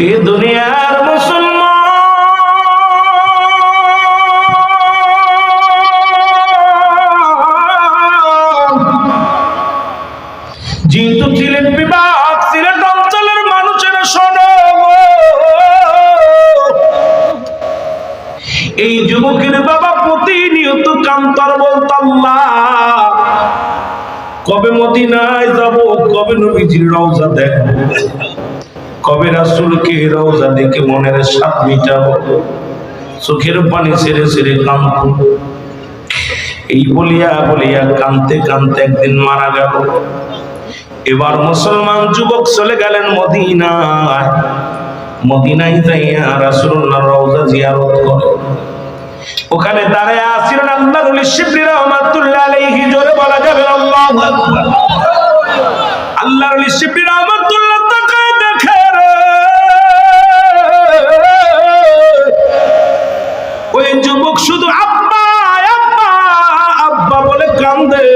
এ দুনিয়ার মুসলমান যেহেতু সিলেট বিভাগ সিলেট অঞ্চলের মানুষের শোনো, এই যুবকের বাবা প্রতিনিয়ত কান্তর বলত, আল্লাহ কবে মদিনায় যাব, কবে নবীজির রওজা দেখব, কবে রাসূলকে রওজা দেখে মনের স্বাদ মিটাবো, চোখের পানি ছেড়ে ছেড়ে কাঁদব। এই বলিয়া বলিয়া কাঁদতে কাঁদতে একদিন মারা গেল। এবার মুসলমান যুবক চলে গেলেন মদিনায়। মদিনায় যাইয়া রাসূলুল্লাহর রওজা জিয়ারত করে। ওখানে দাঁড়ায় আছিলেন আল্লাহর ওলি শিবলি রহমাতুল্লাহ আলাইহি, জোরে বলা যাবে আল্লাহু আকবার। আল্লাহর ওলি শিবলি রহমাতুল্লাহ তাকায় দেখে রে, ওই যুবক শুধু আব্বা আব্বা আব্বা বলে কান্দে।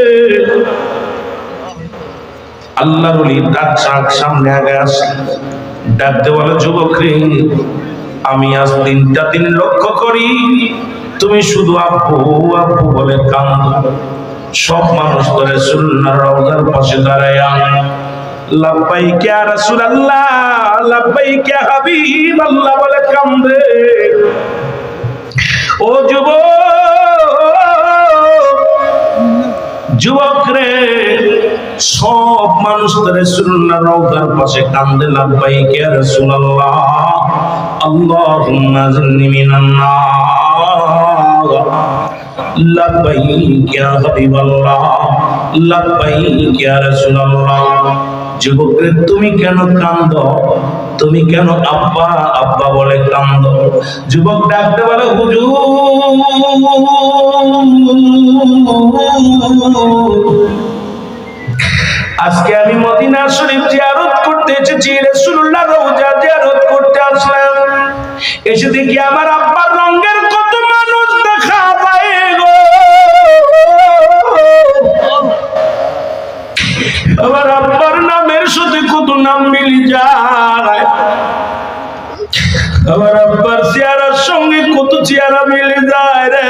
আল্লাহর ওলি তার চাক সামনে আগে আসে, ডাকতে বলে, যুবক রে, আমি আজ তিনটা দিন লক্ষ্য করি তুমি শুধু আব্বু আব্বু বলে কান্দো। সব মানুষ তো রাসূলুল্লাহর রওজার পাশে দাঁড়ায়া লাব্বাইক ইয়া রাসূলুল্লাহ, লাব্বাইক ইয়া হাবিবাল্লাহ বলে কান্দে। ও যুবক রে, সব মানুষ তো রাসূলুল্লাহর রওজার পাশে কান্দে, লাব্বাইক ইয়া রাসূলুল্লাহ, আল্লাহুম্মা জিন্নি মিনান নার, লাব্বাইক ইয়া হাবিবাল্লাহ, লাব্বাইক ইয়া রাসূলুল্লাহ। যুবক রে, তুমি কেন কান্দো? তুমি কেন আব্বা আব্বা বলে কান্দো? যুবক ডাকতে বলে, হুজুর আজকে আমি মদিনা শরীফ জিয়ারত করতে এসেছি, রাসূলুল্লাহর রওজা জিয়ারত করতে আসলাম। এসে দেখি আমার আব্বার রঙের কত মানুষ দেখা যায় গো, আমার আব্বার নামের সাথে কত নাম মিলে যায়, আমার আব্বার চেহারার সঙ্গে কত চেহারা মিলে যায় রে।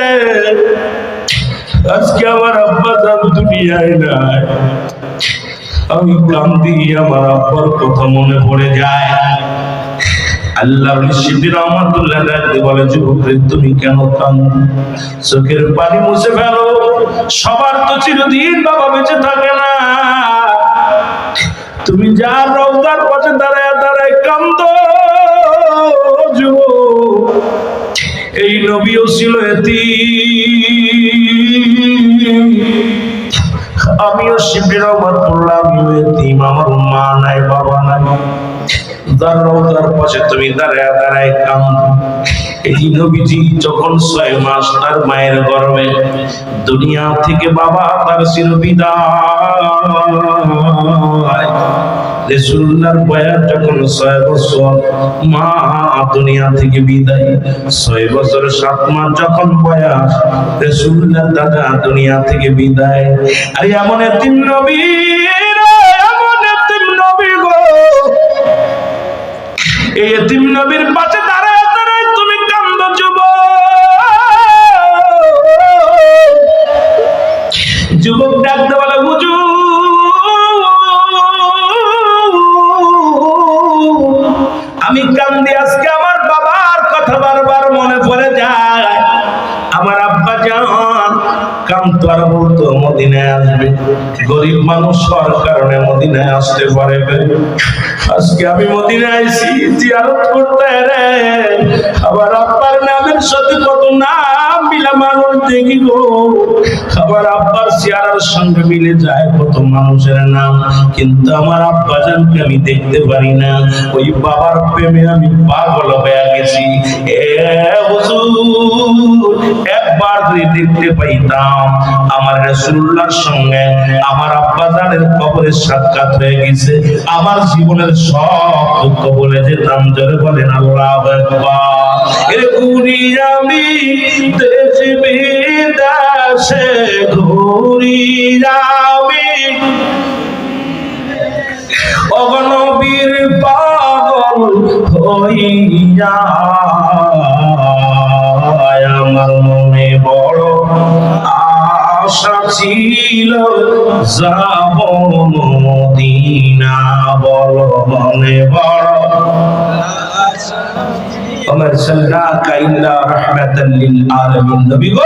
আজকে আমার আব্বা জান দুনিয়ায় নাই, আমি কান্দি, আমার আব্বার কথা মনে পড়ে যায়। আল্লাহর শিবলি রহমাতুল্লাহ ডাকতে বলে, যুবক রে, তুমি কেন কাঁদো? চোখের পানি মুছে ফেলো, সবার তো চিরদিন বাবা বেঁচে থাকে না। তুমি যার রওজার পাশে দাঁড়ায় দাঁড়ায় কান্দো যুবক, এই নবীও ছিল এতিম, আমিও শিবলি রহমাতুল্লাহ, আমিও এতিম, আমার মা নাই বাবা নাই। যার রওজার পাশে তুমি দাঁড়ায় দাঁড়ায় কান্দো। এই নবীজি যখন 6 মাস তার মায়ের গর্ভে, দুনিয়া থেকে বাবা তার চিরবিদায়। রাসূলুল্লাহর বয়স যখন 6 বছর, মা দুনিয়া থেকে বিদায়। 6 বছর 7 মাস যখন বয়স, রাসূলুল্লাহর দাদা দুনিয়া থেকে বিদায়। আর এমন এতিম নবী, এমন এতিম নবী গো, এই এতিম নবীর পাশে দাঁড়ায় দাঁড়ায় তুমি কান্দো যুবক। যুবক ডাকতে বলে, হুজুর আমি কান্দি, আজকে আমার বাবার কথা বারবার মনে পড়ে যায়। আমার আব্বা জান কান্দতো আর বলতো মদিনায় আসবে। গরিব মানুষ হওয়ার কারণে মদিনায় আসতে পারে। আজকে আমি মদিনায় আইছি জিয়ারত করতে রে, আমার আব্বার নামের সাথে কত নাম মিলা মানুষ দেখি গো, আমার আব্বার চেহারার সঙ্গে মিলে যায় কত মানুষের নাম, কিন্তু আমার আব্বা জানকে আমি দেখতে পারি না। ওই বাবার প্রেমে আমি পাগল হয়ে গেছি। এ হুজুর, একবার যদি দেখতে পাইতাম আমার রাসূলুল্লাহর সঙ্গে আমার আব্বা জানের কবরের সাক্ষাৎ হয়ে গেছে, আমার জীবনের সব দুঃখ বলে যেতাম। জোরে বলেন আল্লাহু আকবার। এর ঘুরি আমি দেশ বিদেশে, ঘুরি আমি অগণবীর পাগল হইয়া আমার মনে বড় আশা ছিল যাব মদিনা বলো মনে বড় আমার সাল্লাকা ইল্লা রাহমাতাল লিল আলামিন নবী গো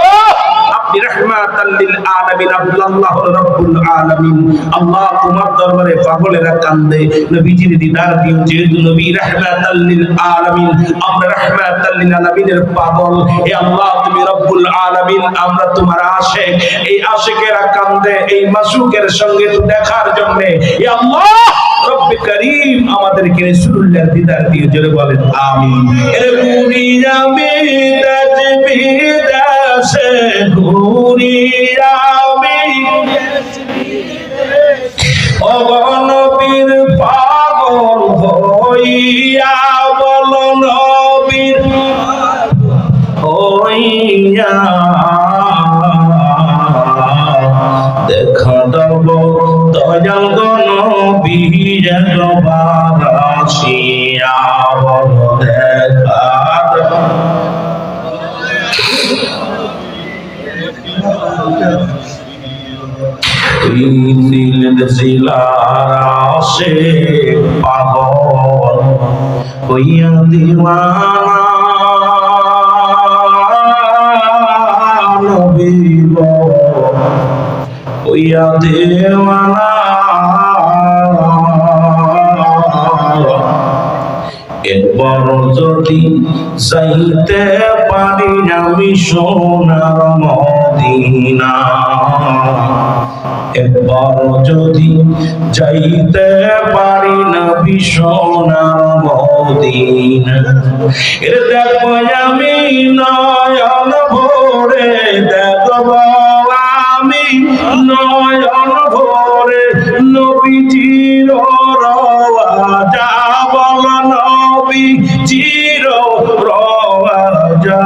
আপনি রাহমাতাল লিল আলামিন আল্লাহ রাব্বুল আলামিন আল্লাহ তোমার দরবারে পাগলেরা কান্দে নবীজির দিদার দিও যেহেতু নবী রাহমাতাল লিল আলামিন আমরা রাহমাতাল লিল আলামিনের পাগল হে আল্লাহ তুমি রব্বুল আলামিন আমরা তোমার আশিক এই আশিকেরা কান্দে এই মাসুকের সঙ্গে দেখার জন্য হে আল্লাহ রব্বে করিম আমাদেরকে রাসূলুল্লাহর দিদার দিও জোরে বলেন আমিন এর দুনিয়ামে তাজবিদ আছে দুনিয়ামে ও নবীর পাগল হইয়া বলো নবীর হইয়া দেখা দেব দয়াল নবী একবার আসিয়া বলো দেখা সিলসিলার পাগল হইয়া দিওয়ানা নবী গো হইয়া দিওয়ানা একবার যদি যাইতে পারি আমি সোনার মদিনা একবার যদি যাইতে পারি নবী সোনার মদিনা এর দেখবো আমি নয়ন ভরে দেখব আমি নয়ন ভরে নবীজির রওজা বল নবীজির রওজা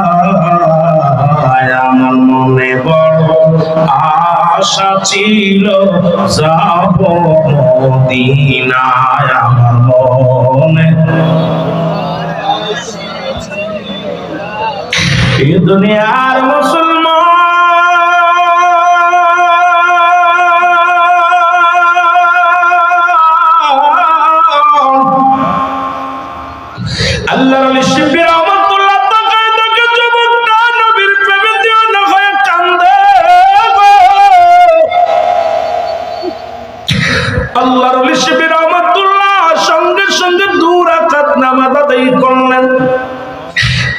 আমার মনে বড় আশা ছিল যাব মদিনায় আমার মনে এই দুনিয়ার মুসলমান আল্লাহর ওলি শিবলি রহমাতুল্লাহ তাআলা তাকে যুবকটা নবীর প্রেমে দিওয়ানা হয়ে কান্দে আল্লাহর ওলি শিবলি রহমাতুল্লাহ সঙ্গে সঙ্গে 2 রাকাত নামাজ আদায় করলেন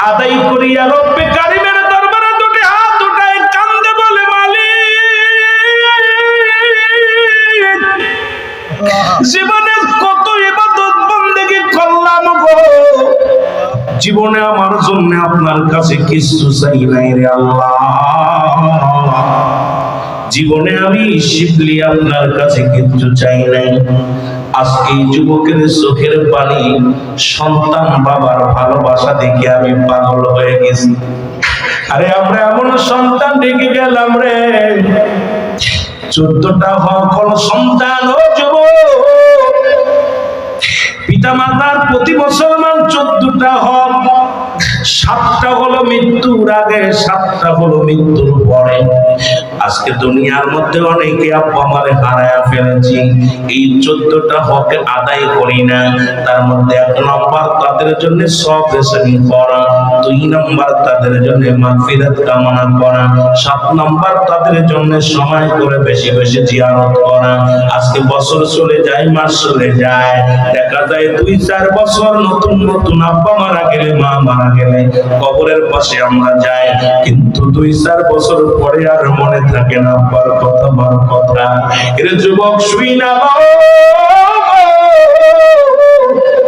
আদায় করিয়া রব্বে কারিমের দরবারে দুটি হাত উঠায় কান্দে বলে মালিক জীবনে কত ইবাদত বন্দেগি করলাম গো জীবনে আমার জন্য আপনার কাছে কিছু চাই নাই রে আল্লাহ জীবনে আমি শিবলি আপনার কাছে কিছু চাই নাই আজকে যুবকের চোখের পানি সন্তান বাবার ভালোবাসা দেখে আমি পাগল হয়ে গেছি আরে আমরা এমন সন্তান দেখে গেলাম রে 14টা হল সন্তান ও যুবক পিতা মাতার প্রতি মুসলমান 14টা হক 7টা হলো মৃত্যুর আগে 7টা হলো মৃত্যুর পরে আজকে দুনিয়ার মধ্যে অনেকে আব্বা মারে হারায়া ফেলেছি এই 14টা হক আদায় করি না তার মধ্যে 1 নম্বর তাদের জন্য সব রেশনি করা 2 নম্বর তাদের জন্য মাগফিরাত কামনা করা 7 নম্বর তাদের জন্য সময় করে বেশি বেশি জিয়ারত করা আজকে বছর চলে যায় মাস চলে যায় দেখা যায় 2-4 বছর নতুন নতুন আব্বা মারা গেলে মা মারা গেলে কবরের পাশে আমরা যাই কিন্তু 2-4 বছর পরে আর মনে থাকে না আব্বার কথা মার কথা এর যুবক শুই না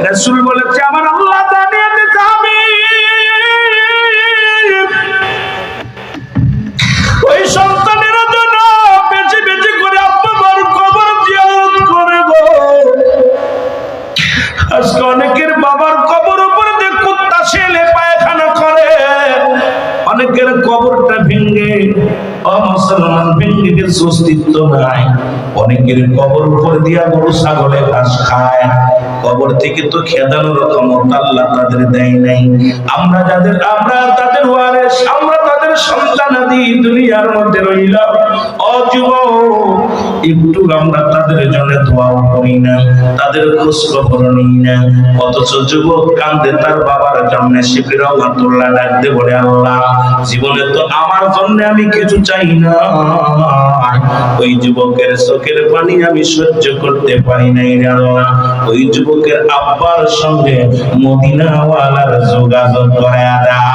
রাসূল বলেছে আমার আল্লাহ জানিয়ে দিতে আমি ওই সন্তানের জন্য বেশি বেশি করে আব্বা মার কবর জিয়ারত করে গো আজকে অনেকের বাবার কবর উপরে যে কুত্তা ছেলে পায়খানা করে অনেকের কবরটা ভেঙে মুসলমান ভেঙে কিছু অস্তিত্ব নাই। অনেকের কবর উপর দিয়া গরু ছাগলে ঘাস খায়, কবর থেকে তো খেদানোর ক্ষমতা আল্লাহ তাদের দেয় নাই। আমরা তাদের ওয়ারিস, আমরা তাদের সন্তানাদি দুনিয়ার মধ্যে রইলাম। যুবক, একটু আমরা তাদের জন্য দোয়াও করি না, তাদের খোঁজ খবর নিই না। অথচ যুবক কান্দে তার বাবার জন্য, শিবির রহমাতুল্লাহ ডাকতে বলে, আল্লাহ জীবনে তো আমার জন্য আমি কিছু চাই না। ওই যুবকের চোখের পানি আমি সহ্য করতে পারি নাই রে আল্লাহ। ওই যুবকের আব্বার সঙ্গে মদিনাওয়ালার যোগাযোগ করে দাও।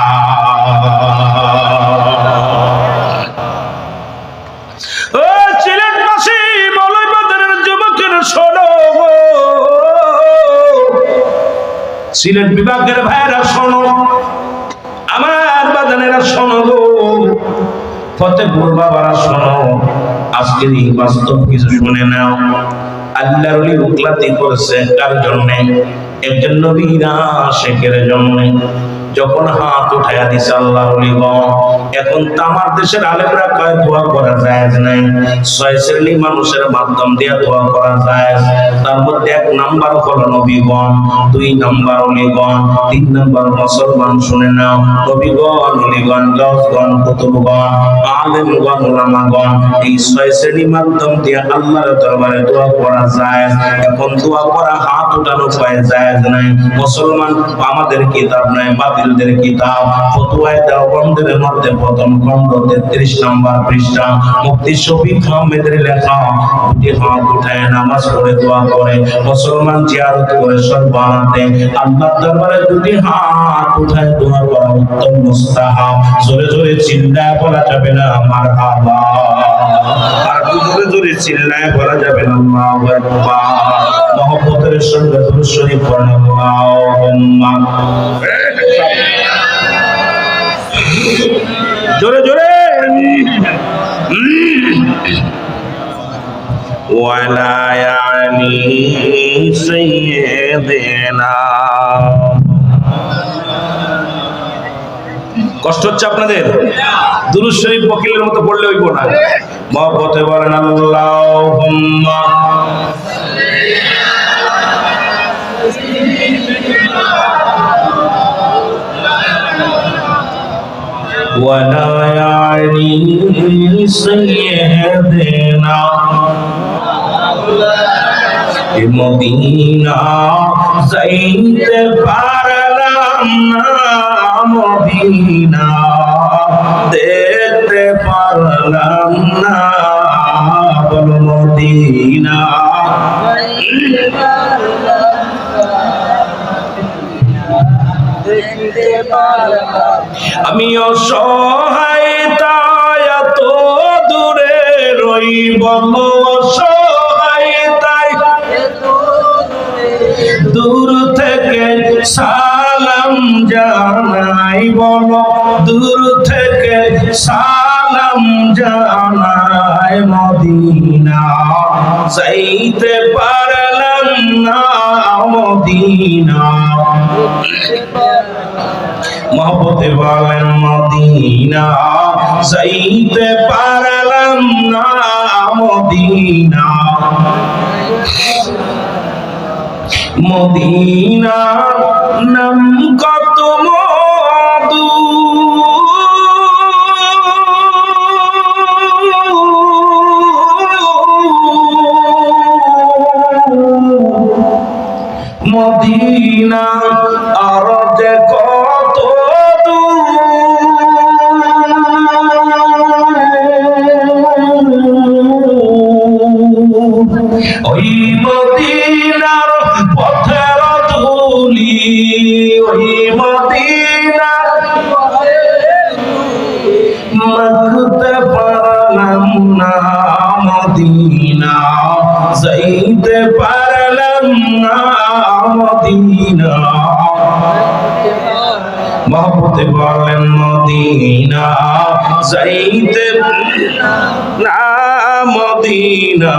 সিলেট বিভাগের ভাইরা শোনো, আমার বাজানেরা শোনো গো, ফতেপুর বাবারা শোনো, আজকের এই বাস্তব কিছু শুনে নাও। আল্লাহর ওলি উকলাতি করেছে কার জন্য? একজন নবীর আশিকের জন্য। যখন হাত উঠাইয়া দিছে আল্লাহর ওলিগণ, এখন তো আমার দেশের আলেমরা কয় দোয়া করা জায়েজ নাই, 6 শ্রেণী মানুষের মাধ্যম দিয়ে দোয়া করা জায়েজ। তার মধ্যে 1 নাম্বার হলো নবীগণ, 2 নাম্বার ওলিগণ, 3 নাম্বার মুসলমান। শুনে নাও, নবীগণ, ওলিগণ, গাউসগণ, কুতুবগণ, আলেমগণ, উলামাগণ, এই 6 শ্রেণী মাধ্যম দিয়ে আল্লাহর দরবারে দোয়া করা জায়েজ। এখন দোয়া করা, হাত উঠানো কয় জায়েজ নাই। মুসলমান আমাদের কিতাব নাই, বাতিলদের কিতাব ফতোয়ায়ে দেওবন্দের মধ্যে প্রথম খণ্ড 33 নম্বর পৃষ্ঠা, মুফতি শফিক আহমেদের লেখা। দুটি হাত উঠায় নামাজ পড়ে দোয়া করে, মুসলমান জিয়ারত করে সর্বান্তে আল্লাহর দরবারে দুটি হাত উঠায় দোয়া করা উত্তম মুস্তাহাব। জোরে জোরে চিল্লায় বলা যাবে না মারহাবা, আর জোরে জোরে চিল্লায় বলা যাবে না আল্লাহু আকবার। মহব্বতের সঙ্গে দুরূদ শরীফ পড়ুন, আল্লাহুম্মা জোরে জোরে। ওয়ালা ইয়ানি সাইয়্যিদিনা। কষ্ট হচ্ছে আপনাদের? দুরূদ শরীফ বকিলের মতো পড়লে হইব না। মহব্বতে বলেন আল্লাহুম্মা ولا يعني سيدنا মদিনা যাইতে পারলাম না, মদিনা দেখতে পারলাম না, বল মদিনা আমি অসহায় তাই এত দূরে রইব, অসহায় তাই দূর থেকে সালাম জানাই, বলো দূর থেকে সালাম জানাই, মদিনা যাইতে পারলাম না, মদিনা। মহব্বতে বলেন মদিনা যাইতে পারলাম না, মদিনা। মদিনা নাম কত মধু, মদিনা আর যে কত ওই মদিনার পথের ধুলি, ওই মদিনার মাখতে পারলাম না, মদিনা যাইতে পারলাম না, মদিনা। মহব্বতে বলেন মদিনা যাইতে না, মদিনা।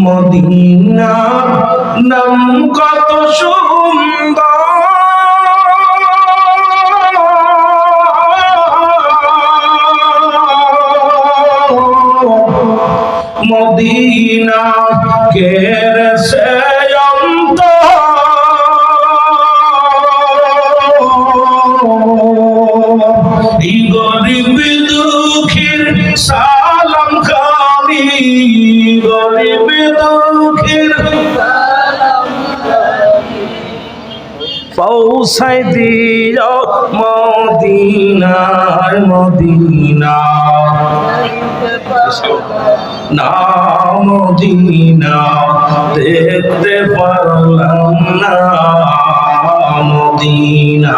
মদিনা নাম কত সুন্দর, মদিনা কেড়েছে অন্তর এই গরিব দুঃখীর সালাম খানি গরিব দুঃখীর পৌঁছাই দিও মদিনায় মদিনা না মদিনা দেখতে পারলাম না মদিনা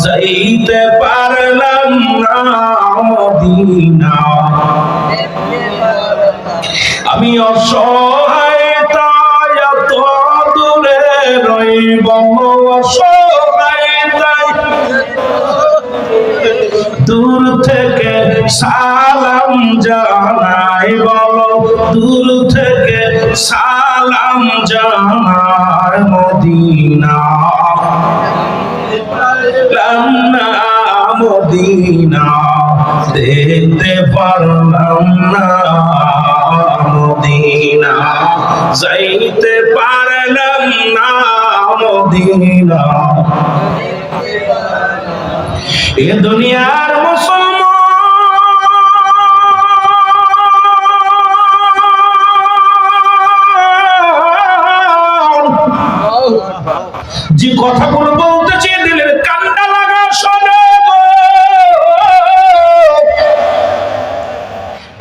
যাইতে পারলাম না মদিনা আমি অসহায় তাই এত দূরে রইব অসহায় তাই দূর থেকে সালাম জানাই বলো দূর থেকে সালাম জানাই মদিনা না মদিনা দেখতে পারলাম না মদিনা যাইতে পারলাম না মদিনা এ দুনিয়ার যে কথাগুলো বলতেছি দিলের কান্না লাগা শোনো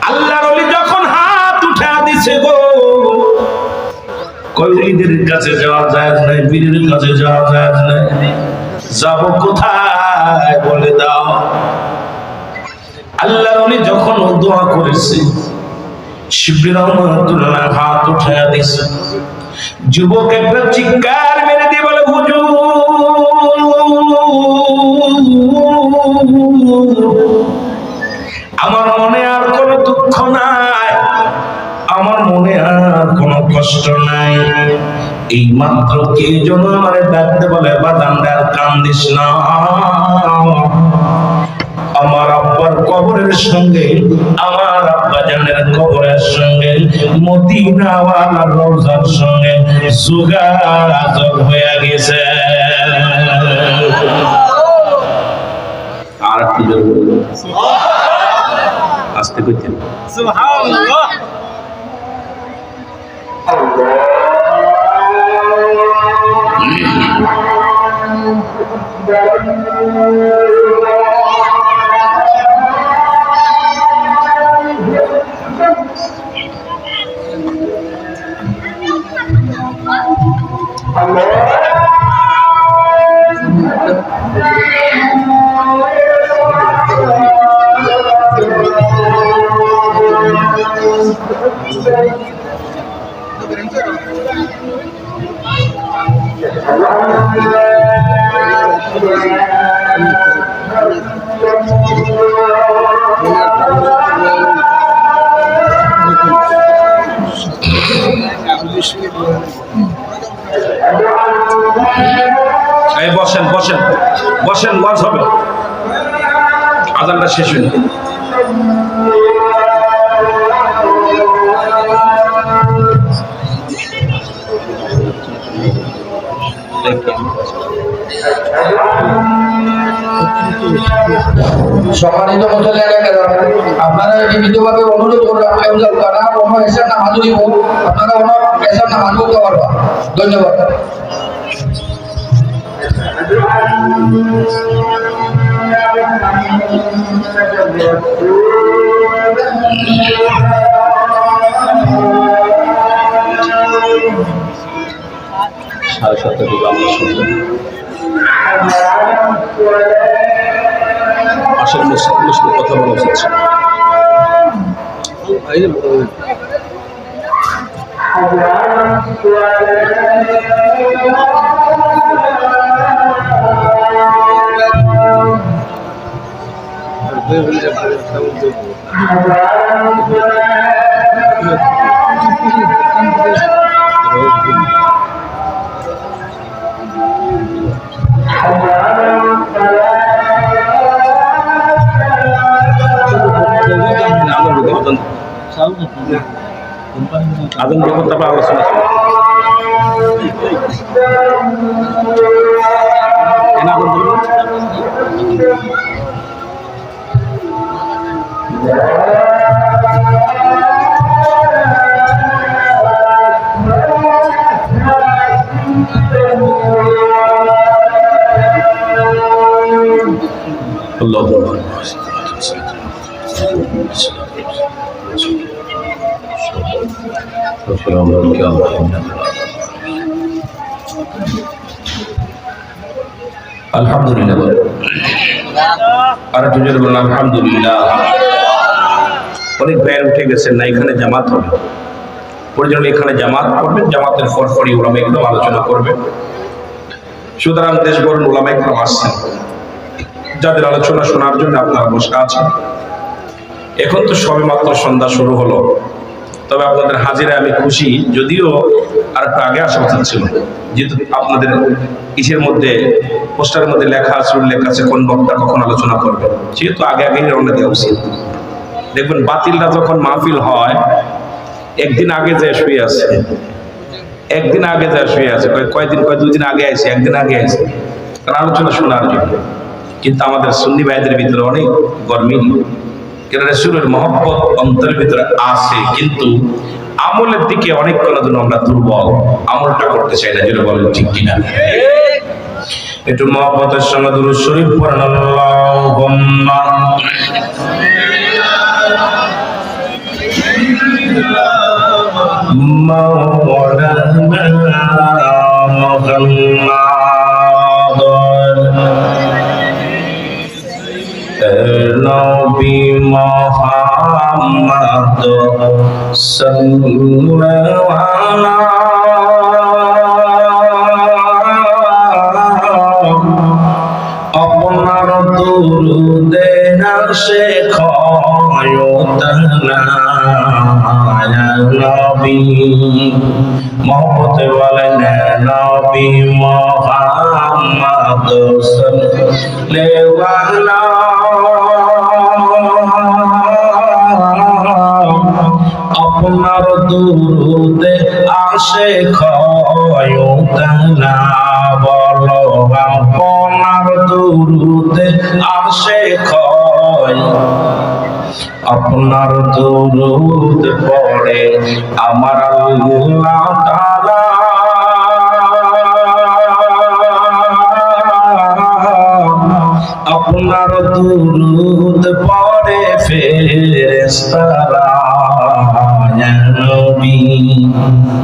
আল্লাহর ওলি যখন হাত উঠা দিছে গো কইদের কাছে যাওয়া যায় না বীরের কাছে যাওয়া যায় না যাব কোথায় বলে দাও আল্লাহর ওলি যখন দোয়া করেছে শিবলি রহমাতুল্লাহ হাত উঠা দিছে যুবক একটা চিৎকার মেরে দিয়ে বলে হুজুর আমার মনে আর কোনো দুঃখ নাই আমার মনে আর কোনো কষ্ট নাই এই মাত্র কে যেন আমারে ডাকতে বলে বাদানদার কান্দিস না আমার আব্বার কবরের সঙ্গে আমার আব্বা জানের কবরের সঙ্গে মদিনাওয়ালার রওজার সঙ্গে যোগাযোগ হয়ে গেছে আর কি বলবো আস্তে কইতেন সুবহানাল্লাহ বসেন বসেন বসেন ওয়াজ হবে আযানটা শেষ হইল সম্মানিত মুসল্লি আপনারা বিভিন্নভাবে অনুরোধ করবেন তারা কোনো এসব নামাজ হইব আপনারা কোনো এসব নামাজ করতে পারবা ধন্যবাদ সাড়ে সাতটা থেকে আমরা শুনলাম আসলে মুসলিম কথা বলা উচিত ছিল Saúde. আদম দিয়ে তারপর আলোচনা শুরু। আলহামদুলিল্লাহ আর দুজন বললাম আলহামদুলিল্লাহ। অনেক ভাইয়ের উঠে গেছেন না, এখানে জামাত হবে, পরিজন এখানে জামাত করবে, জামাতের পরপরই ওলামা একদম আলোচনা করবে। সুতরাং দেশভর ওলামা একদম আসছেন, যাদের আলোচনা শোনার জন্য আপনারা বসে আছেন। এখন তো সবে মাত্র সন্ধ্যা শুরু হলো, তবে আপনাদের হাজিরা আমি খুশি, যদিও আর একটু আগে আসা উচিত ছিল, যেহেতু আপনাদের ইসের মধ্যে পোস্টারের মধ্যে লেখা আছে, উল্লেখ আছে কোন বক্তা কখন আলোচনা করবে, সেহেতু আগে আগেই রওনা দেওয়া উচিত। দেখবেন বাতিলটা যখন মাহফিল হয় একদিন আগে যায় শুয়ে আছে, একদিন আগে যায় শুয়ে আছে, কয়দিন কয় 2 দিন আগে আছে, একদিন আগে আছে আলোচনা শোনার জন্য। কিন্তু আমাদের সুন্নি ভাইদের ভিতরে অনেক গরমিল, কেন রাসূলের মহব্বত অন্তরের ভিতরে আছে, কিন্তু আমলের দিকে অনেক কোনদিন আমরা দুর্বল, আমলটা করতে চাই না। যেটা বলেন ঠিক কিনা? একটু মহব্বতের সঙ্গে দুরূদ শরীফ পড়েন। আল্লাহুম্মা মাওলানা মুহাম্মাদ নবী মুহাম্মদ সাল্লাল্লাহু আপনার দুরুদে আসে খয়তনা নবী মোহাম্মদ বলেন নবী মুহাম্মদ সাল্লাল্লাহু আপনার দুরুদে আসে খয়তনা বলো আপনার দুরুদে আসে খয় আপনার দুরুদ পড়ে আমার আল্লাহ তাআলা আপনার দুরুদ পড়ে ফেরেশতারা ইয়া নবী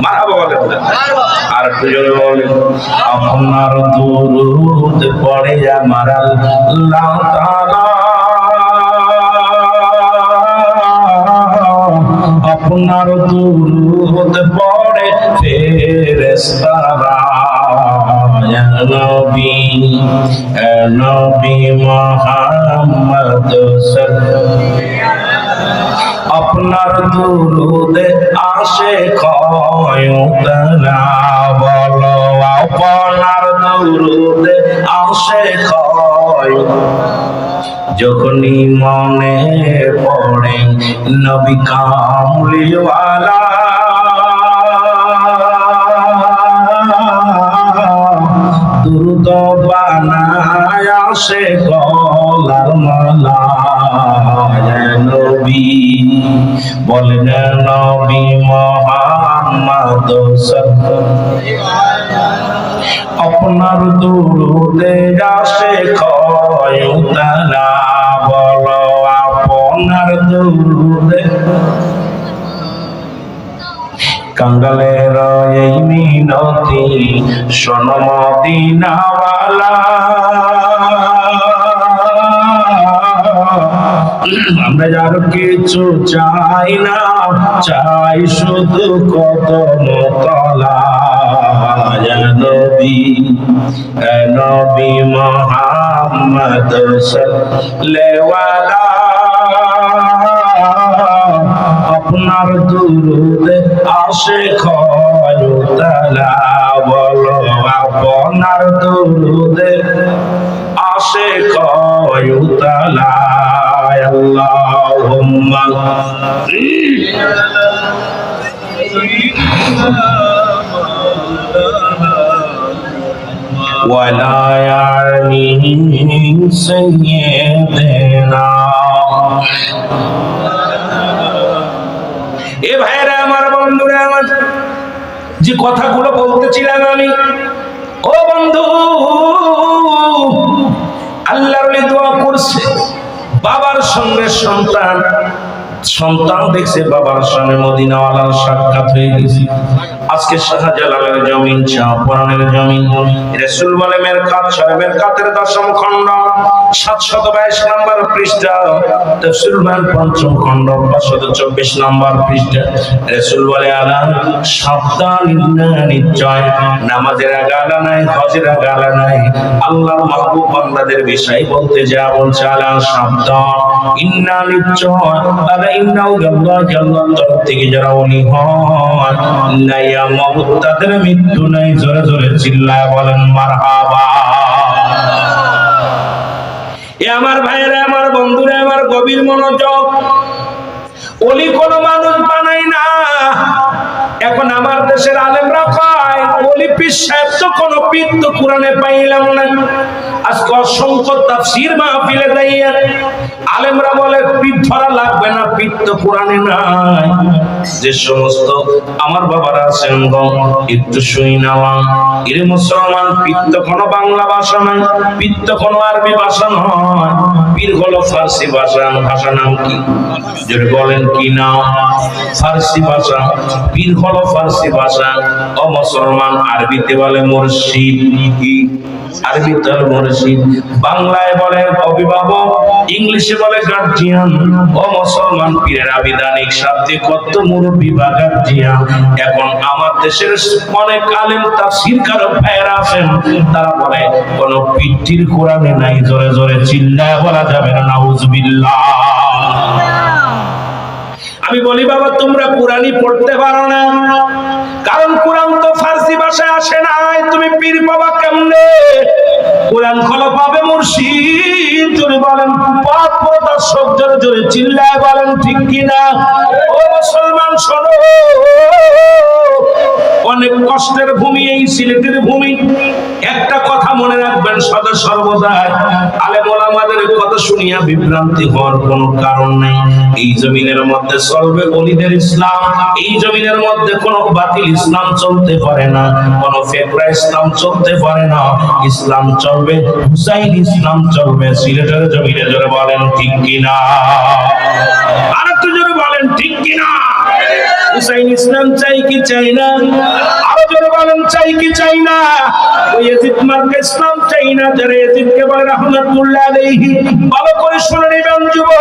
মারহাবা বলেন আর দুজন বলেন আপনার দুরুদ পড়ে আমার আল্লাহ তাআলা আপনার দুরুদ পড়ে ফেরেশতারা ইয়া নবী এ নবী মুহাম্মদ সাল্লাল্লাহু আপনার দুরুদে আসে খয়তনা বলো আপনার দুরুদে আসে খয় যখনই মনে পড়ে নবী কামলিওয়ালা দুরুদ বানায় আসে গলার মালা নবী বলেন নবী মুহাম্মদ সাল্লাল্লাহু আপনার দুরুদে আসে খয়তনা বলো আপনার দুরুদে কাঙ্গালের এই মিনতি শোনো মদিনাওয়ালা আমরা যার কিছু চাই না, চাই শুধু কদম তলা নবী এ নবী মুহাম্মদ সাল্লাল্লাহু আপনার দুরুদে আসে খয়তনা বলো আপনার দুরুদে আসে খয়তনা আল্লাহুম্মা ولا يعني سيدنا এ ভাইরা আমার, বন্ধুরা আমার, যে কথাগুলো বলতেছিলাম আমি, ও বন্ধু, আল্লাহর ওলি দোয়া করছে বাবার সঙ্গে সন্তান, সন্তান দেখছে বাবার সঙ্গে মদিনাওয়ালার সাক্ষাৎ হয়ে গেছে। আজকে শাহজালালের জমিন, শাহপুরানের জমিন, রাসূল বলে মেরকাত শরীফের কাতের 10ম খণ্ড 722 নম্বর পৃষ্ঠা, তাফসীর মান 5ম খণ্ড 524 নম্বর পৃষ্ঠা। রাসূল বলে আলা সাবধান, ইন্না নিশ্চয় নামাজের আগে আলা নাই, হজের আগে আলা নাই। আল্লাহর মাহবুব বান্দাদের বিষয় বলতে যা বলছে আলা সাবধান, ইন্না নিশ্চয়, আলা ইন্নাহু আল্লাহ তরফ থেকে যারা ওলি হয় নাই ইয়ামুত, তাদের মৃত্যু নাই। জোরে জোরে চিল্লায় বলেন মারহাবা। এ আমার ভাইরা, আমার বন্ধুরা আমার, গভীর মনোযোগ। ওলি কোন মানুষ বানাই না। এখন আমার দেশের আলেমরা কয় ওলি পীর সাহেব তো কোন পীর তো কোরআনে পাইলাম না। আজকে অসংখ্য তাফসীর মাহফিলে যাইয়া আলেমরা বলে পীর ধরা লাগবে না, পীর তো কোরআনে নাই। যে সমস্ত আমার বাবারা আছেন গো, একটু শুই নেওয়া, এর মুসলমান, পীর তো কোনো বাংলা ভাষা নাই, পীর তো কোনো আরবি ভাষা নয়, পীর হলো ফার্সি ভাষা। ভাষা নাম কি? যদি বলেন কি নাম? ফার্সি ভাষা। পীর হলো ফার্সি ভাষা। ও মুসলমান, আরবিতে বলে মুর্শিদ, আরবিতে মুর্শিদ, বাংলায় বলে অভিভাবক, ইংলিশে বলে গার্জিয়ান। ও মুসলমান, পীরের আবিধানিক শব্দে কত মুরব্বি বা গার্জিয়ান। এখন আমার দেশের অনেক আলেম তাফসীরকারক ভাইরা আছেন, তারা বলে কোন পীরটির কোরআনে নাই। জোরে জোরে চিল্লায় বলা যাবে না নাউজুবিল্লাহ। আমি বলি বাবা, তোমরা কোরআনই পড়তে পারো না, কারণ কোরআন তো ফার্সি ভাষায় আসে নাই। তুমি পীর পাবা কেমনে? কোরআন খোলা পাবে মুর্শিদ। জোরে বলেন পথ প্রদর্শক, জোরে জোরে চিল্লায় বলেন ঠিক কিনা। ও মুসলমান শোনো, অনেক কষ্টের ভূমি এই সিলেটের ভূমি। একটা কথা মনে রাখবেন সদা সর্বদা, আলেম ওলামাদের কথা শুনিয়া বিভ্রান্তি হওয়ার কোনো কারণ নেই। এই জমিনের মধ্যে চলবে ওলিদের ইসলাম, এই জমিনের মধ্যে কোনো বাতিল ইসলাম চলতে পারে না, কোনো ফেকরা ইসলাম চলতে পারে না। ইসলাম চলবে, হুসাইন ইসলাম চলবে সিলেটের জমিনে। জোরে বলেন ঠিক কিনা। আর একটু জোরে বলেন ঠিক কিনা। হুসাইন ইসলাম চাই কি চাই না? আরো জোরে বলেন চাই কি চাই না? ওই ইয়াজিদ মার্কা ইসলাম চাই না, যারা ইয়াজিদকে বলে রাহমাতুল্লাহ আলাইহি। ভালো করে শুনে নেবেন যুবক,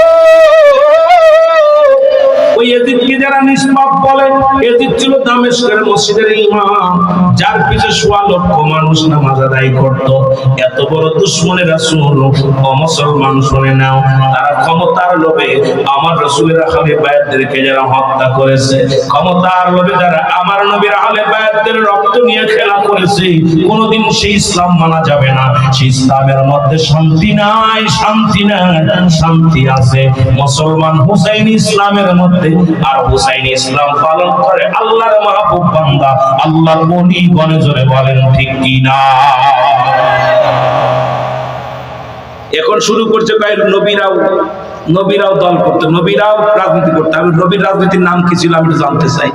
ওই ইয়াজিদকে যারা নিষ্পাপ বলে, ইয়াজিদ ছিল দামেস্কের মসজিদের ইমাম, যার পিছে 1.5 লক্ষ মানুষ নামাজ আদায় করত। এত বড় দুশমনে রাসূল। ও মুসলমান শুনে নাও, তারা ক্ষমতার লোভে আমার রাসূলের আহলে বায়াতদেরকে যারা হত্যা করেছে, ক্ষমতার লোভে যারা আমার নবীর আহলে বায়াতদের রক্ত নিয়ে খেলা করেছে, কোনোদিন সেই ইসলাম মানা যাবে না। সেই ইসলামের মধ্যে শান্তি নাই, শান্তি নাই। শান্তি আছে মুসলমান হুসাইন ইসলামের মধ্যে। আর হুসাইন ইসলাম পালন করে আল্লাহর মাহবুব বান্দা, আল্লাহর ওলি গণে। জোরে বলেন ঠিক কিনা। এখন শুরু করছে নবীরাও দল করতে, নবীরাও রাজনীতি করতে। আমি নবীর রাজনীতির নাম কি ছিল আমি জানতে চাই।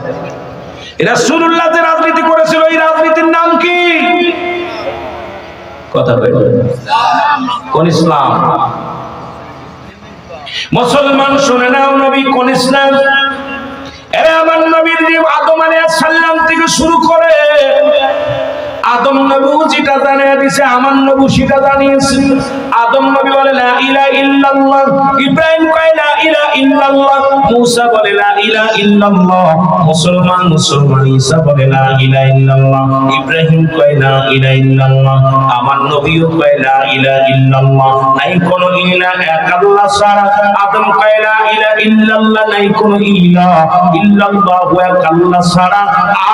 রাসূলুল্লাহ যে রাজনীতি করেছিল, এই রাজনীতির নাম কি? কথা বলেন। কোন ইসলাম? মুসলমান শুনে নাও, নবী কোন ইসলাম? এরা আমার নবীর যে আদম আলাইহিস সালাম থেকে শুরু করে, আদম নবী যেটা জানিয়ে দিয়েছে, আমার নবী সেটা জানিয়েছে। আদম নবী বলে লা ইলাহা ইল্লাল্লাহ, ইব্রাহিম কয় লা ইলাহা ইল্লাল্লাহ, মুসা বলে লা ইলাহা ইল্লাল্লাহ, মুসলমান ঈসা বলে লা ইলাহা ইল্লাল্লাহ, ইব্রাহিম কয় লা ইলাহা ইল্লাল্লাহ, আমার নবীও কয় লা ইলাহা ইল্লাল্লাহ। নাই কোনো ইলাহ এক আল্লাহ ছাড়া। আদম কয় লা ইলাহা ইল্লাল্লাহ, নাই কোনো ইলাহ ইল্লাল্লাহ এক আল্লাহ ছাড়া।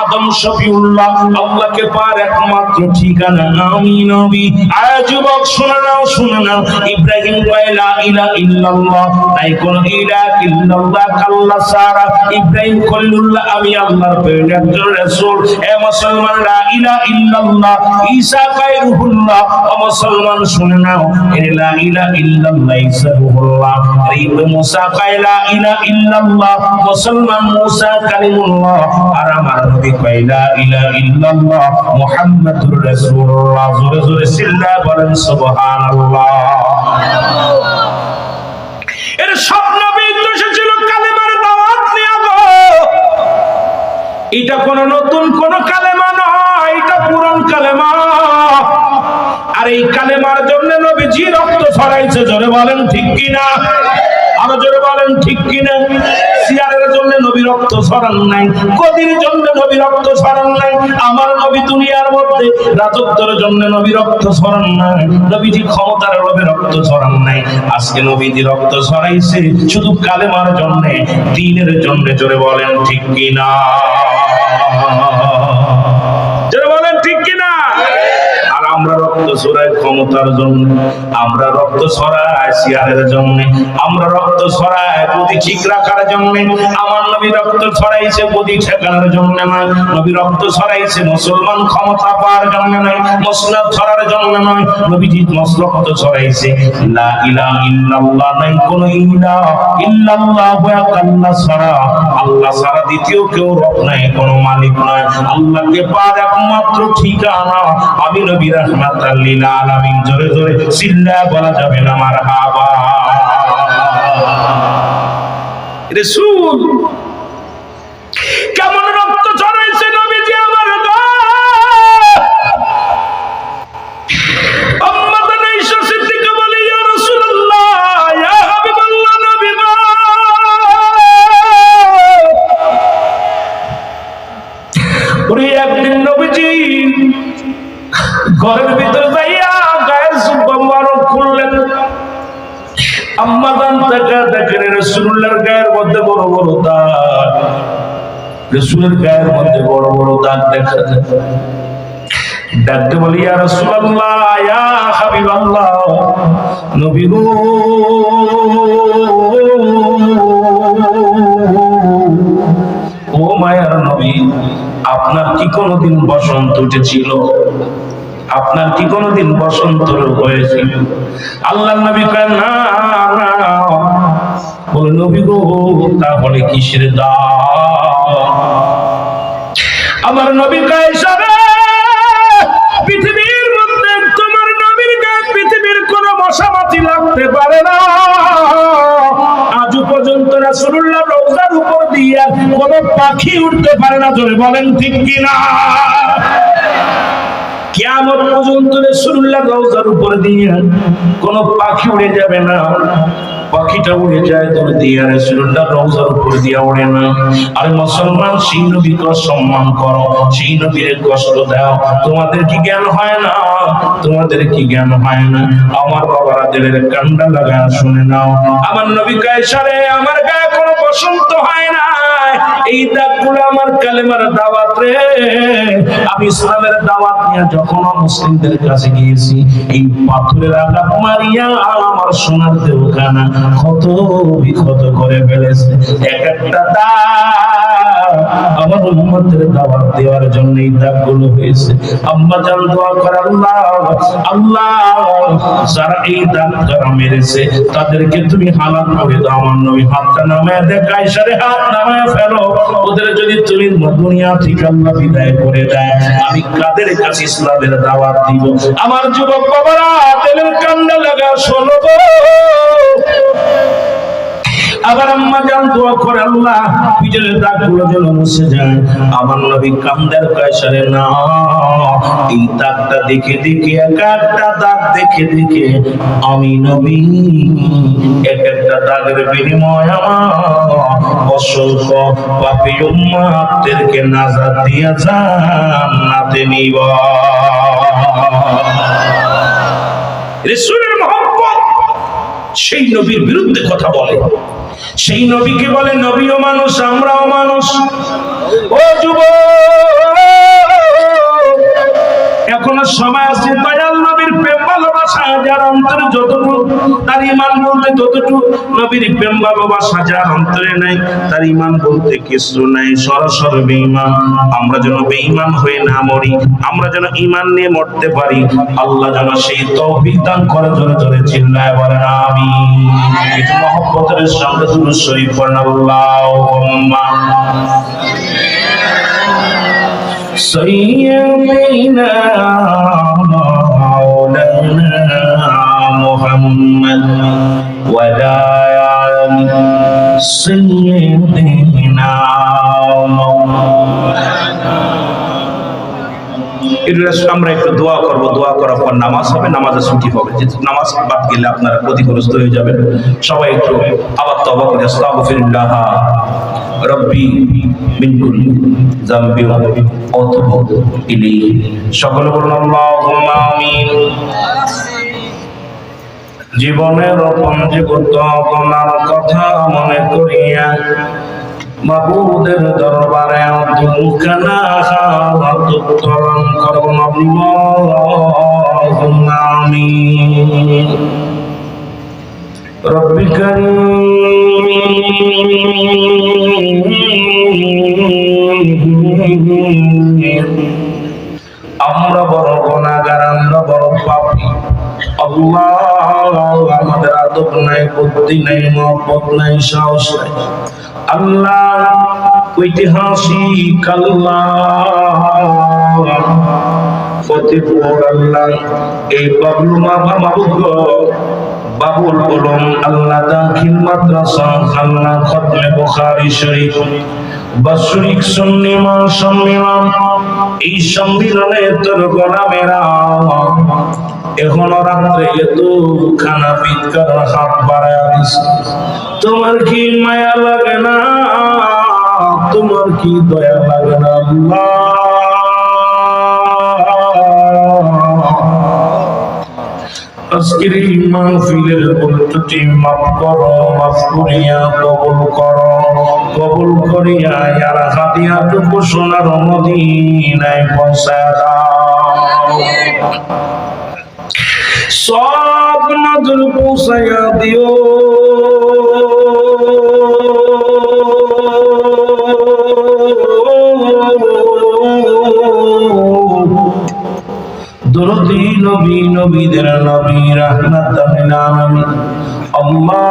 আদম শফিউল্লাহ, আল্লাহকে পার একমাত্র ঠিকানা আমি নবী। আয় যুবক শুনে নাও, শুনে শুনে নাও, ইব্রাহিম কয় লা ইলাহা ইল্লাল্লাহ, নাই কোন ইলাহা ইল্লাল্লাহ কাল্লা সারা, ইব্রাহিম খলিলুল্লাহ আমি আল্লাহর প্রেরিত একজন রাসূল। এ মুসলমান লা ইলাহা ইল্লাল্লাহ, ঈসা কয় রূহুল্লাহ। ও মুসলমান শুনে নাও, লা ইলাহা ইল্লাল্লাহ ঈসা রূহুল্লাহ। মুসা কয় লা ইলাহা ইল্লাল্লাহ, মুসলমান মুসা কালিমুল্লাহ। আর আমার নবী কয় লা ইলাহা ইল্লাল্লাহ মুহাম্মাদুর রাসূলুল্লাহ। জোরে জোরে চিল্লায়া বলেন সুবহানাল্লাহ। এর সব নবী তো এসেছিল কালেমার দাওয়াত নিয়ে গো। এটা কোন নতুন কোন কালেমা নয়, এটা পুরান কালেমা। আর এই কালেমার জন্য নবীজি রক্ত ছড়াইছে। জোরে বলেন ঠিক কিনা, আরো জোরে বলেন ঠিক কিনা। সিয়ারের জন্য নবী রক্ত ছড়ান নাই, গদির জন্য নবী রক্ত ছড়ান নাই, আমার নবী দুনিয়ার মধ্যে রাজত্বের জন্য নবী রক্ত ছড়ান নাই, নবীজি ক্ষমতার লোভে রক্ত ছড়ান নাই। আজকে নবীজি রক্ত ছড়াইছে শুধু কালেমার জন্য, দ্বীনের জন্য। জোরে বলেন ঠিক কিনা, জোরে বলেন ঠিক কিনা। আর আমরা রক্ত ছড়াই ক্ষমতার জন্য, আমরা রক্ত ছড়াই সিয়ারের জন্য, আমরা রক্ত ছড়াই গদি ঠিক রাখার জন্য। আমার নবী রক্ত ছড়াইছে গদি ঠেকানোর জন্য নয়, নবী রক্ত ছড়াইছে মুসলমান ক্ষমতা পাওয়ার জন্য নয়, মসনদ ছড়ার জন্য নয়। নবীজি রক্ত ছড়াইছে লা ইলাহা ইল্লাল্লাহ, নাই কোন ইলাহা ইল্লাল্লাহ আল্লাহ ছাড়া, আল্লাহ ছাড়া দ্বিতীয় কেউ রব নাই, কোন মালিক নয়। আল্লাহকে পাওয়ার একমাত্র ঠিকানা আমি নবী রাহমাতাল লিল আলামিন। জোরে জোরে চিল্লায়া বলা যাবে না মারহাবা। রাসূল কেমন রক্ত ঝরাইছে নবীজি আমার গো। আম্মা আয়েশা সিদ্দিকা বলে ইয়া রাসূলুল্লাহ, ইয়া হাবিবাল্লাহ, নবী গো ওরে একদিন নবীজি ঘরের ভিতরে যাইয়া গায়ের জুব্বা মুবারক খুললেন। আম্মা জান তাকা দেখেন রাসূলুল্লাহর গায়ের মধ্যে বড় বড় দাগ, রাসূলের গায়ের মধ্যে বড় বড় দাগ দেখা যায়। ডাকতে বলি ইয়া রাসূলুল্লাহ, ইয়া হাবিবাল্লাহ, নবী গো ও মায়ার নবী, আপনার কি কোনদিন বসন্ত উঠেছিল? আপনার কি কোনদিন বসন্ত রোগ হয়েছিল? আল্লাহর নবী কয় না না। বলে নবী গো তাহলে কিসের দাগ? আমার নবী কয় সারা পৃথিবীর মধ্যে তোমার নবীর গায়ে পৃথিবীর কোন মশা মাছি লাগতে পারে না। আজ পর্যন্ত রাসূলুল্লাহ রওজার উপর দিয়ে কোন পাখি উঠতে পারে না। জোরে বলেন ঠিক কিনা। কিয়ামত পর্যন্ত রাসূলুল্লাহ রওজার উপর দিয়ে কোন পাখি উড়ে যাবে না। পাখিটা উড়ে যায় দূরে দিয়ে, রাসূলুল্লাহ রওজার উপর দিয়ে ওড়ে না। আর মুসলমান সেই নবীকে সম্মান করো, সেই নবীর কষ্ট দাও। তোমাদের কি জ্ঞান হয় না? তোমাদের কি জ্ঞান হয় না? আমার বাবারা দিলের কান্ডা লাগায় শুনে নাও। আমার নবী কয় সারে আমার গায়ে কোনো বসন্ত হয় না, এই দাগগুলো আমার কালেমার দাওয়াত রে। আমি ইসলামের দাওয়াত নিয়ে যখন মুসলিমদের কাছে গিয়েছি, এই পাথরের আঘাত মারিয়া আমার সোনার দেহখানা ক্ষত বিক্ষত করে ফেলেছে। এক একটা দাগ আমার উম্মতের দাওয়াত দেওয়ার জন্য এই দাগগুলো হয়েছে। আম্মা জান দোয়া করে আল্লাহ আল্লাহ, যারা এই দাগ যারা মেরেছে তাদেরকে তুমি হালাল করে দাও। আমার নবী হাতটা নামায় দেখায় সারে হাত নামায় ফেলো। ওদের যদি তুমি দুনিয়া থেকে আল্লাহ বিদায় করে দেয়, আমি কাদের কাছে ইসলামের দাওয়াত দিব? আমার যুবক বাবারা দিলের কান্না লাগা শোনো গো। আবার আম্মা জান দোয়া করে আল্লাহ পিছনের দাগগুলো যেন মুছে যায়। আমার নবী কান্দার কয়সারে না, এই দাগটা দেখে দেখে এক একটা দাগ দেখে দেখে আমি নবী এক একটা দাগের বিনিময় আমার অসংখ্য পাপী উম্মতদেরকে নাজাত দিয়া জান্নাতে নিব। রাসূলের মহব্বত সেই নবীর বিরুদ্ধে কথা বলে, সেই নবীকে বলে নবীও মানুষ আমরাও মানুষ। ও যুবক, এখন বর্তমান সময় আছে দয়াল নবীর প্রেম ভালোবাসা যার অন্তরে যতটুকু তার ঈমান বলতে ততটুকু, নবীর প্রেম ভালোবাসা যার অন্তরে নাই তার ঈমান বলতে কিছু নাই, সরাসরি বেঈমান। আমরা যেন বেঈমান হয়ে না মরি, আমরা যেন ঈমান নিয়ে মরতে পারি, আল্লাহ যেন সেই তৌফিক দান করে। জোরে জোরে চিল্লায় বলেন আমিন। একটু মহব্বতের সঙ্গে দুরূদ শরীফ পড়েন আল্লাহুম্মা সাইয়্যিদিনা মাওলানা মুহাম্মদ ওয়া আলা আলি সাইয়্যিদিনা আমরা একটু দোয়া করবো, দোয়া করার পর নামাজ হবে, নামাজে ছুটি হবে। যেহেতু নামাজ বাদ গেলে আপনারা ক্ষতিগ্রস্ত হয়ে যাবেন। সবাই একটু আবার তওবা করে আস্তাগফিরুল্লাহ রব্বি মিন কুল্লি যামবি ওয়া আতুবু ইলাইহি। সকলে বলুন আল্লাহুম্মা আমিন। জীবনের পঞ্জীভূত আপনার কথা মনে করিয়া মাবুদের দরবারে দুখানা হাত উত্তোলন করুন আল্লাহুম্মা আমিন। রব্বি কারীম আমরা বড় গুনাহগার, আমরা বড় পাপী আল্লাহ। আমাদের আদব নাই, বুদ্ধি নাই, মহব্বত নাই, সাহস নাই আল্লাহ। ঐতিহাসিক আল্লাহ, ফতেপুর আল্লাহ, এই বাবলু বাবুল উলুম আল্লাহ দাখিল মাদ্রাসা আল্লাহ খতমে বুখারী শরীফ বাৎসরিক সম্মেলন, এই সম্মেলনে তোর গোলামেরা এখনো রাত্রে এত খানা পিত করার হাত বাড়ায় দিছে। তোমার কি মায়া লাগে না? তোমার কি দয়া লাগে না আল্লাহ? আজকের এই মাহফিলের ভুলত্রুটি মাফ করো, মাফ করিয়া কবুল করো, কবুল করিয়া ইয়ার হাদিয়াটুকু সোনার মদিনায় পৌঁছায় দাও। সব নজর পৌঁছাইয়া দিও, দরদি নবী নবীদের নবী রাহমাতাল লিল আলামিন আল্লাহ।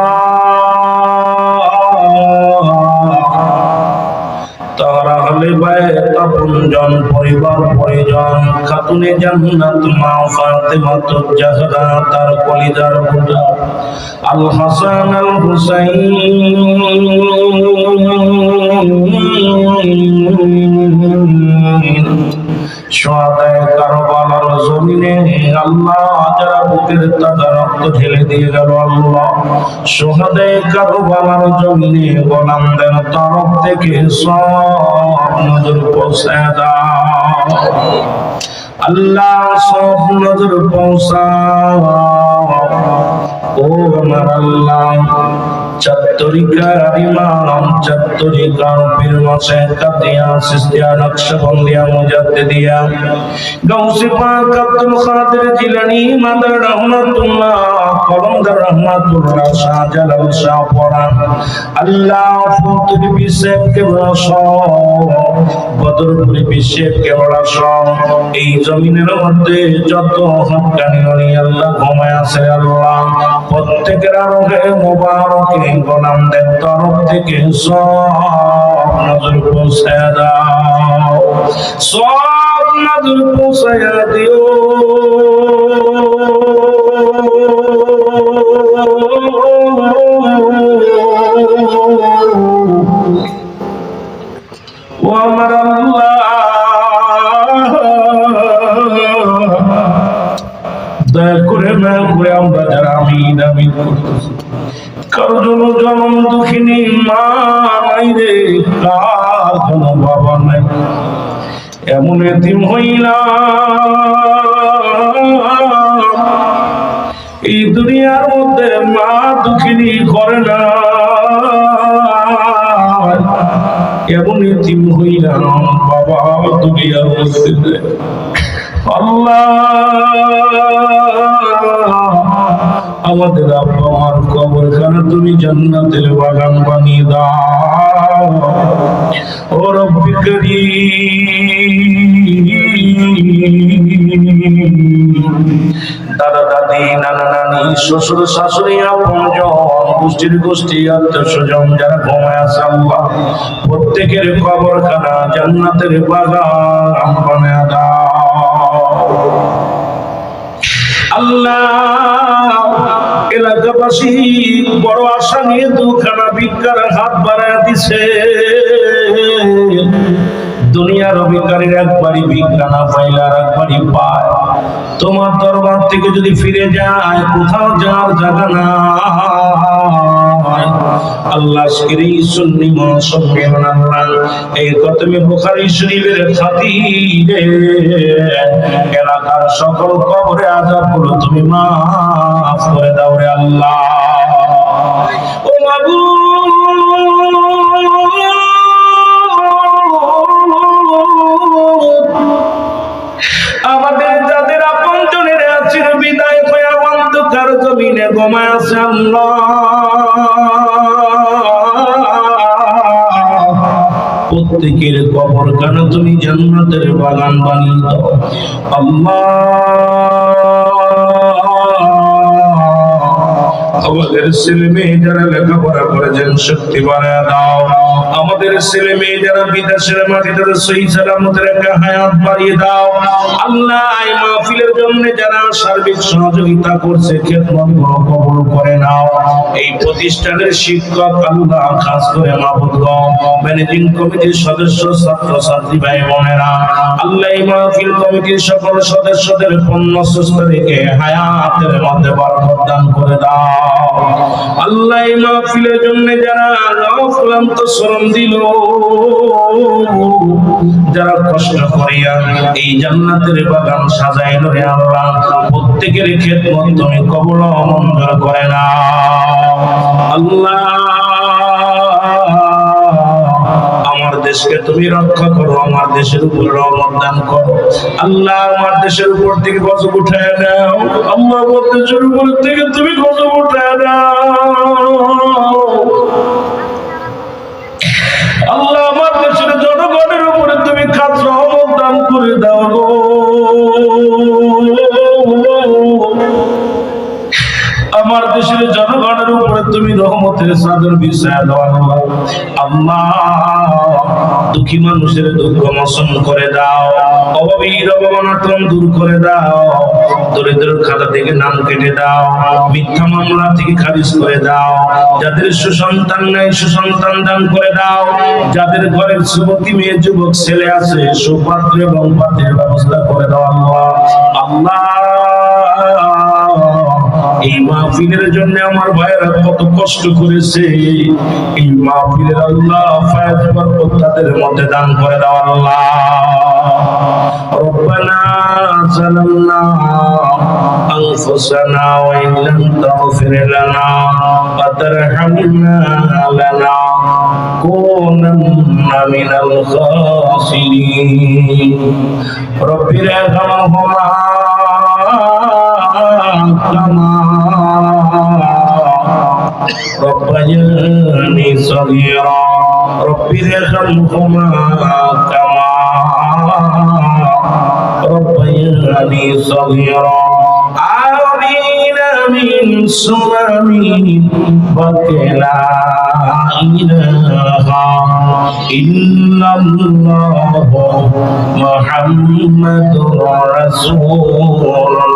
তারা হলে বায়ত আপনজন, পরিবার পরিজন, খাতুনে জান্নাত মা ফাতেমাতুজ জাহরা, তার কলিজার টুকরা আল হাসান আল হুসাইন, শহাদায়ে কারবালার জমিনে আল্লাহ যারা বুকের তাজা রক্ত ঢেলে দিয়ে গেল আল্লাহ, শহাদায়ে কারবালার জমিনে গোলামদের তরফ থেকে সব নজর পৌঁছায় দাও আল্লাহ, সব নজর পৌঁছাও। ও আমার আল্লাহ, চাত্তরিকার ইমাম, চাত্তরিকার পীর মাশায়েখ কাদিয়া সিস্তিয়া নকশবন্দিয়া মুজাদ্দিদিয়া গাউসে পাক আব্দুল কাদের জিলানী মাদার রহমাতুল্লাহ কলমদার রহমাতুল্লাহ শাহজালাল শাহ পরান আল্লাহ ফুতুল বিশেষ কেবলা বদরপুরি বিশেষ কেবলা এই জমিনের মধ্যে যত হক্কানি ওলি আল্লাহ ঘুমায় আছে আল্লাহ, প্রত্যেকের আরোহে মোবারকে গোলামদের তরফ থেকে সব নজর পৌঁছায়া দাও, সব নজর পৌঁছায়া দিও। ও আমার আল্লাহ, দয়া করে না করে আমরা যারা আমিন আমিন করতেছি, কারো জন্য জনম দুঃখিনী মা নাই রে, কার জন্য বাবা নাই, এমন এতিম হইলাম এই দুনিয়ার মধ্যে মা দুঃখিনী করে না, এমন এতিম হইলাম বাবা দুনিয়ার মধ্যে আল্লাহ আমাদের আব্বা মার কবরখানা তুমি জান্নাতের বাগান বানিয়ে দাও ও রব্বি করিম। দাদা দাদি নানা নানি শ্বশুর শাশুড়ি আপনজন গোষ্ঠী আত্মীয় স্বজন যারা ঘুমায় আছে আল্লাহ প্রত্যেকের কবরখানা জান্নাতের বাগান বানিয়ে দাও আল্লাহ। এলাকাবাসী বড় আশা নিয়ে দুখানা ভিক্ষার হাত বাড়ায় দিছে। দুনিয়ার অভিকারীর একবারই ভিক্ষা না পাইলে আর একবারই পায়। তোমার দরবার থেকে যদি ফিরে যায় কোথাও যাওয়ার জায়গা নাই আল্লাহ। আজকের এই সুন্নি মহাসম্মেলন আল্লাহ এই খতমে বুখারী শরীফের খাতিরে এলাকার সকল কবরে আযাবগুলো তুমি মাফ করে দাও রে আল্লাহ। ও আমাদের যাদের আপনজনের আছির বিদায় হয়ে অন্ধকার জমিনে ঘুমায় আছে আল্লাহ প্রত্যেকের কবরখানা তুমি জান্নাতের বাগান বানিয়ে দাও আল্লাহ। আমাদের ছেলে মেয়ে যারা লেখাপড়া করেছেন শক্তি বাড়ায় দাও। আমাদের ছেলে মেয়ে যারা বিদেশের মাটিতে সহি সালামতের একটা হায়াত বাড়িয়ে দাও আল্লাহ। এই মাহফিলের জন্য যারা সার্বিক সহযোগিতা করছে খেদমত গুলো কবুল করে নাও। এই প্রতিষ্ঠানের শিক্ষক আল্লাহ খাস করে মাহবুব ম্যানেজিং কমিটির সদস্য ছাত্র ছাত্রী ভাই বোনেরা আল্লাহ এই মাহফিল কমিটির সকল সদস্যদের পূর্ণ সুস্থ রেখে হায়াতের মধ্যে বরকত দান করে দাও আল্লাহ। এই মাহফিলের জন্য যারা অক্লান্ত শ্রম দিল যারা কষ্ট করিয়া এই জান্নাতের বাগান সাজাইল রে আল্লাহ প্রত্যেকের খেদমত তুমি কবুল ও মঞ্জুর করে নাও আল্লাহ। আমার দেশকে তুমি রক্ষা করো, আমার দেশের উপর রহমত দান করো আল্লাহ। আমার দেশের উপর থেকে গজব উঠায় নাও আল্লাহ। আমার দেশের উপর থেকে তুমি গজব উঠায় নাও আল্লাহ। আমার দেশের জনগণের উপরে তুমি খাস রহমত দান করে দাও গো আমার দেশের জনগণের উপরে তুমি রহমতের চাদর বিছায়া দাও আল্লাহ। দুঃখী মানুষের দুঃখ মোচন করে দাও, অভাবীর অবমাননা দূর করে দাও, দরিদ্রের খাতা থেকে নাম কেটে দাও, মিথ্যা মামলা থেকে খারিজ করে দাও। যাদের সুসন্তান নাই সুসন্তান দান করে দাও। যাদের ঘরের যুবতী মেয়ে যুবক ছেলে আছে সুপাত্র এবং পাত্রের ব্যবস্থা করে দাও আল্লাহ। আল্লাহ এই মাহফিলের জন্য আমার ভাইয়েরা কত কষ্ট করেছে, এই মাহফিলের আল্লাহ ফায়েজ বরকত তাদের মধ্যে দান করে দাও আল্লাহ। রব্বানা যালামনা আনফুসানা ওয়া ইন লাম তাগফির লানা ওয়া তারহামনা লানাকুনান্না মিনাল খাসিরিন। রব্বির ইরহামহুমা কামা রব্বায়ানি সগীরা। রব্বির ইরহামহুমা কামা ربياني صغيرا آمين من سمم وكلا إله إلا الله محمد رسول